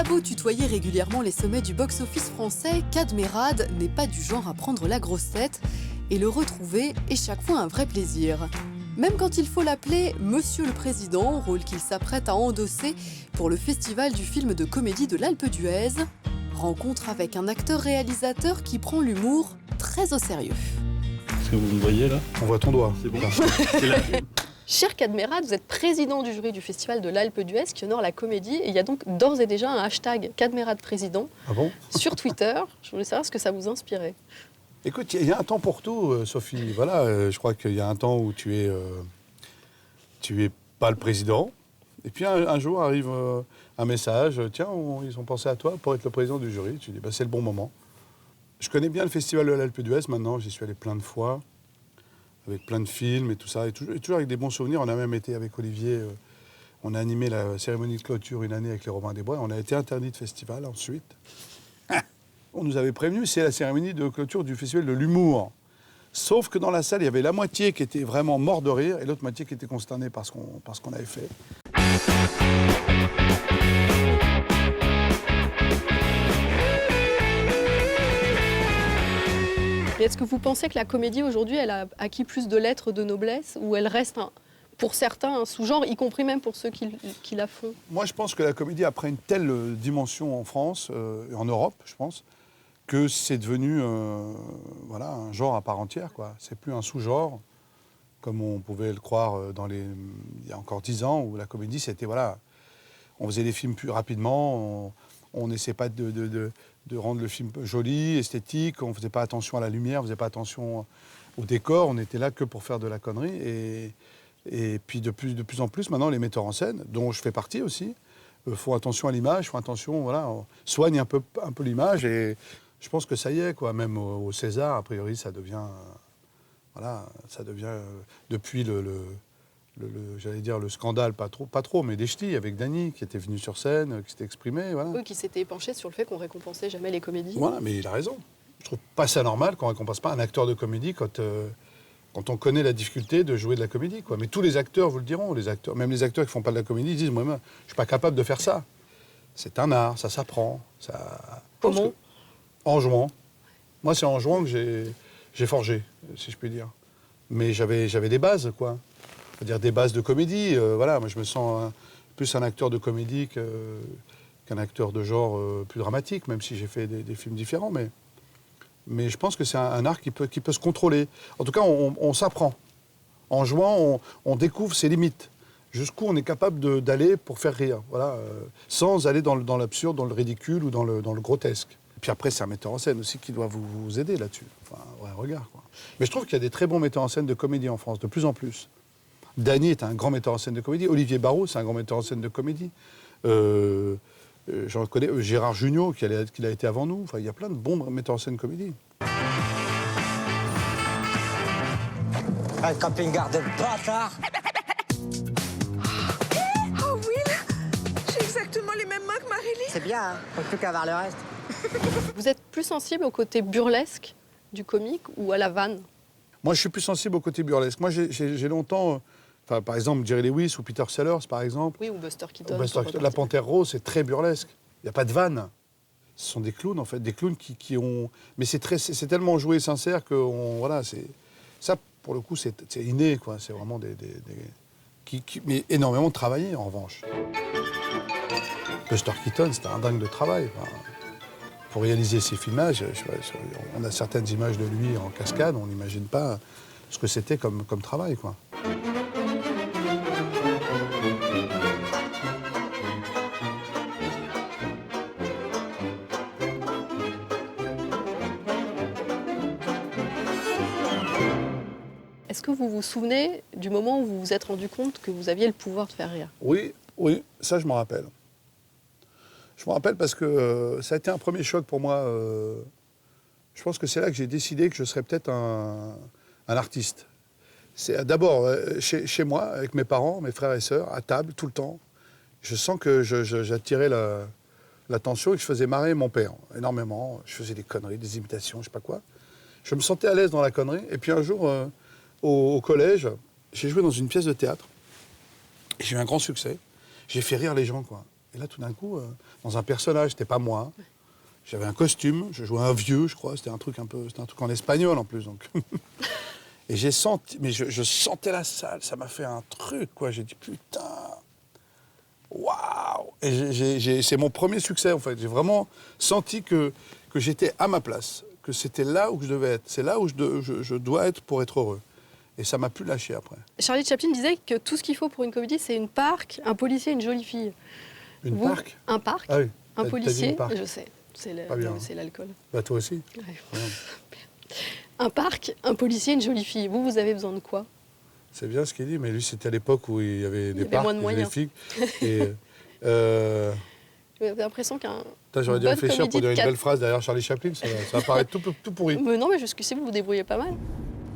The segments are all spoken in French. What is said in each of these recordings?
a beau tutoyer régulièrement les sommets du box-office français, Cadmerade n'est pas du genre à prendre la grosse tête et le retrouver est chaque fois un vrai plaisir. Même quand il faut l'appeler Monsieur le Président, rôle qu'il s'apprête à endosser pour le festival du film de comédie de l'Alpe d'Huez, rencontre avec un acteur-réalisateur qui prend l'humour très au sérieux. Est-ce que vous me voyez là? On voit ton doigt. C'est bon. C'est là. Cher Cadmerade, vous êtes président du jury du festival de l'Alpe d'Huez qui honore la comédie et il y a donc d'ores et déjà un hashtag Cadmerade président sur Twitter. Je voulais savoir ce que ça vous inspirait. Écoute, il y a un temps pour tout, Sophie. Voilà, je crois qu'il y a un temps où tu es pas le président. Et puis un jour arrive un message, tiens, ils ont pensé à toi pour être le président du jury. Tu dis, bah, c'est le bon moment. Je connais bien le festival de l'Alpe d'Huez maintenant, j'y suis allé plein de fois, avec plein de films et tout ça, et toujours avec des bons souvenirs. On a même été avec Olivier, on a animé la cérémonie de clôture une année avec les Robins des Bois. On a été interdit de festival ensuite. On nous avait prévenu, c'est la cérémonie de clôture du festival de l'humour. Sauf que dans la salle, il y avait la moitié qui était vraiment mort de rire et l'autre moitié qui était consternée par ce qu'on avait fait. Et est-ce que vous pensez que la comédie aujourd'hui, elle a acquis plus de lettres de noblesse ou elle reste, pour certains, un sous-genre, y compris même pour ceux qui la font? Moi, je pense que la comédie a pris une telle dimension en France et en Europe, je pense, que c'est devenu voilà, un genre à part entière, quoi. C'est plus un sous-genre, comme on pouvait le croire il y a encore 10 ans, où la comédie, c'était, voilà, on faisait des films plus rapidement, on n'essayait pas de rendre le film joli, esthétique, on ne faisait pas attention à la lumière, on ne faisait pas attention au décor, on était là que pour faire de la connerie. Et puis de plus en plus, maintenant, les metteurs en scène, dont je fais partie aussi, font attention à l'image, font attention, voilà, soignent un peu l'image. Et je pense que ça y est, quoi. Même au César, a priori, ça devient, voilà, ça devient depuis j'allais dire le scandale, pas trop, mais des ch'tis avec Dany qui était venu sur scène, qui s'était exprimé, voilà. Oui, qui s'était épanché sur le fait qu'on récompensait jamais les comédies. Voilà, mais il a raison. Je trouve pas ça normal qu'on récompense pas un acteur de comédie quand on connaît la difficulté de jouer de la comédie, quoi. Mais tous les acteurs vous le diront, même les acteurs qui font pas de la comédie disent, moi-même, je suis pas capable de faire ça. C'est un art, ça s'apprend. Comment? En jouant. Moi, c'est en jouant que j'ai forgé, si je puis dire. Mais j'avais des bases, quoi. C'est-à-dire des bases de comédie. Voilà, moi, je me sens plus un acteur de comédie qu'un acteur de genre plus dramatique, même si j'ai fait des films différents. Mais je pense que c'est un art qui peut se contrôler. En tout cas, on s'apprend. En jouant, on découvre ses limites. Jusqu'où on est capable d'aller pour faire rire. Voilà, sans aller dans l'absurde, dans le ridicule ou dans le grotesque. Et puis après, c'est un metteur en scène aussi qui doit vous aider là-dessus. Enfin, ouais, un regard, quoi. Mais je trouve qu'il y a des très bons metteurs en scène de comédie en France, de plus en plus. Dany est un grand metteur en scène de comédie. Olivier Barrault, c'est un grand metteur en scène de comédie. J'en connais Gérard Jugnot, qui a été avant nous. Enfin, il y a plein de bons metteurs en scène de comédie. Un camping-car de bâtard. Oh Will, j'ai exactement les mêmes mains que Marélie. C'est bien, hein, faut plus qu'avoir le reste. Vous êtes plus sensible au côté burlesque du comique ou à la vanne? Moi, je suis plus sensible au côté burlesque. Moi, j'ai longtemps... par exemple, Jerry Lewis ou Peter Sellers, par exemple. Oui, ou Buster Keaton. La Panthère Rose, c'est très burlesque. Il n'y a pas de vanne. Ce sont des clowns, en fait. Des clowns qui ont... Mais c'est tellement joué et sincère que... Voilà, ça, pour le coup, c'est inné, quoi. C'est vraiment mais énormément travaillé, en revanche. Buster Keaton, c'était un dingue de travail. Enfin, pour réaliser ces filmages, on a certaines images de lui en cascade, on n'imagine pas ce que c'était comme travail, quoi. Est-ce que vous vous souvenez du moment où vous vous êtes rendu compte que vous aviez le pouvoir de faire rire? Oui, ça je m'en rappelle. Je me rappelle parce que ça a été un premier choc pour moi. Je pense que c'est là que j'ai décidé que je serais peut-être un artiste. C'est d'abord chez moi, avec mes parents, mes frères et sœurs, à table, tout le temps. Je sens que j'attirais l'attention et que je faisais marrer mon père énormément. Je faisais des conneries, des imitations, je sais pas quoi. Je me sentais à l'aise dans la connerie. Et puis un jour, au collège, j'ai joué dans une pièce de théâtre. J'ai eu un grand succès. J'ai fait rire les gens, quoi. Et là, tout d'un coup, dans un personnage, c'était pas moi. J'avais un costume, je jouais un vieux, je crois. C'était un truc en espagnol en plus. Donc. Et j'ai senti, mais je sentais la salle. Ça m'a fait un truc, quoi. J'ai dit putain, waouh. Et c'est mon premier succès en fait. J'ai vraiment senti que j'étais à ma place, que c'était là où je devais être. C'est là où je dois être pour être heureux. Et ça m'a plus lâché après. Charlie Chaplin disait que tout ce qu'il faut pour une comédie, c'est une parc, un policier, une jolie fille. Une parc. Un parc, Ah oui. un policier, une parc. je sais, c'est l'alcool. Bah toi aussi. Ouais. Un parc, un policier, une jolie fille. Vous avez besoin de quoi? C'est bien ce qu'il dit, mais lui, c'était à l'époque où il y avait des parcs, moins de des moyens. filles. Et, Vous avez l'impression qu'un... j'aurais dû bonne réfléchir pour comédie dire une de belle phrase derrière Charlie Chaplin, ça va paraître tout pourri. Mais non, mais jusqu'ici, vous vous débrouillez pas mal.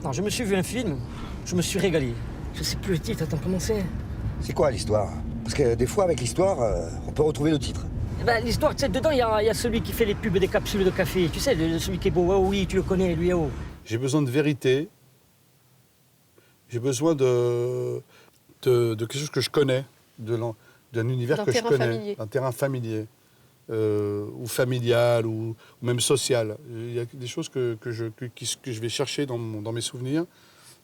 Non, je me suis vu un film, je me suis régalé. Je sais plus le titre, attends, comment c'est? C'est quoi l'histoire? Parce que des fois, avec l'histoire, on peut retrouver le titre. Eh ben, l'histoire, tu sais, dedans, il y a celui qui fait les pubs des capsules de café. Tu sais, celui qui est beau. Oh oui, tu le connais, lui, oh. J'ai besoin de vérité. J'ai besoin de quelque chose que je connais, d'un univers que je connais, d'un terrain familier, ou familial, ou même social. Il y a des choses que je vais chercher dans mes souvenirs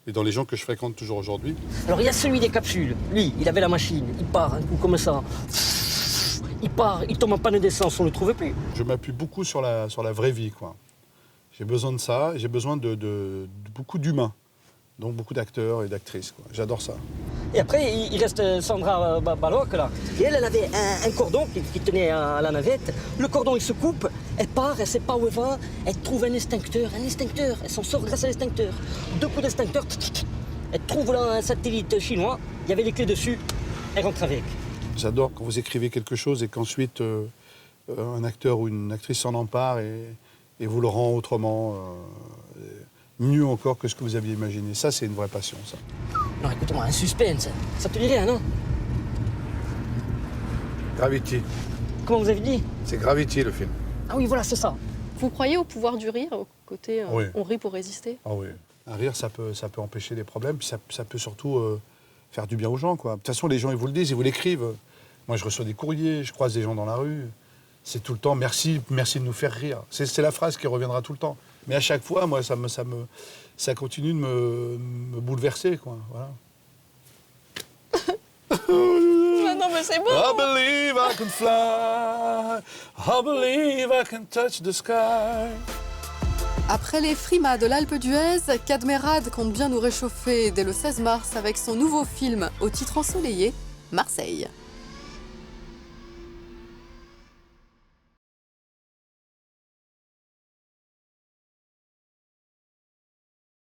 et dans les gens que je fréquente toujours aujourd'hui. Alors, il y a celui des capsules. Lui, il avait la machine. Il part un coup comme ça. Il part, il tombe en panne d'essence, on ne le trouve plus. Je m'appuie beaucoup sur la vraie vie, quoi. J'ai besoin de ça, j'ai besoin de beaucoup d'humains, donc beaucoup d'acteurs et d'actrices, quoi. J'adore ça. Et après, il reste Sandra Balloch, là. Et elle avait un cordon qui tenait à la navette. Le cordon, il se coupe, elle part, elle ne sait pas où elle va, elle trouve un extincteur, elle s'en sort grâce à l'extincteur. 2 coups d'extincteur, elle trouve là un satellite chinois, il y avait les clés dessus, elle rentre avec. J'adore quand vous écrivez quelque chose et qu'ensuite un acteur ou une actrice s'en empare et vous le rend autrement, mieux encore que ce que vous aviez imaginé. Ça, c'est une vraie passion, ça. Non, écoute-moi, un suspense, ça te dit rien, non? Gravity. Comment vous avez dit? C'est Gravity, le film. Ah oui, voilà, c'est ça. Vous croyez au pouvoir du rire, au côté Oui. on rit pour résister? Ah oui. Un rire, ça peut empêcher des problèmes, puis ça peut surtout faire du bien aux gens, quoi. De toute façon, les gens, ils vous le disent, ils vous l'écrivent. Moi, je reçois des courriers, je croise des gens dans la rue. C'est tout le temps, merci de nous faire rire. C'est la phrase qui reviendra tout le temps. Mais à chaque fois, moi, ça continue de me bouleverser, quoi. Voilà. Non, mais c'est bon! I believe I can fly. I believe I can touch the sky. Après les frimas de l'Alpe d'Huez, Cadmerade compte bien nous réchauffer dès le 16 mars avec son nouveau film au titre ensoleillé, Marseille.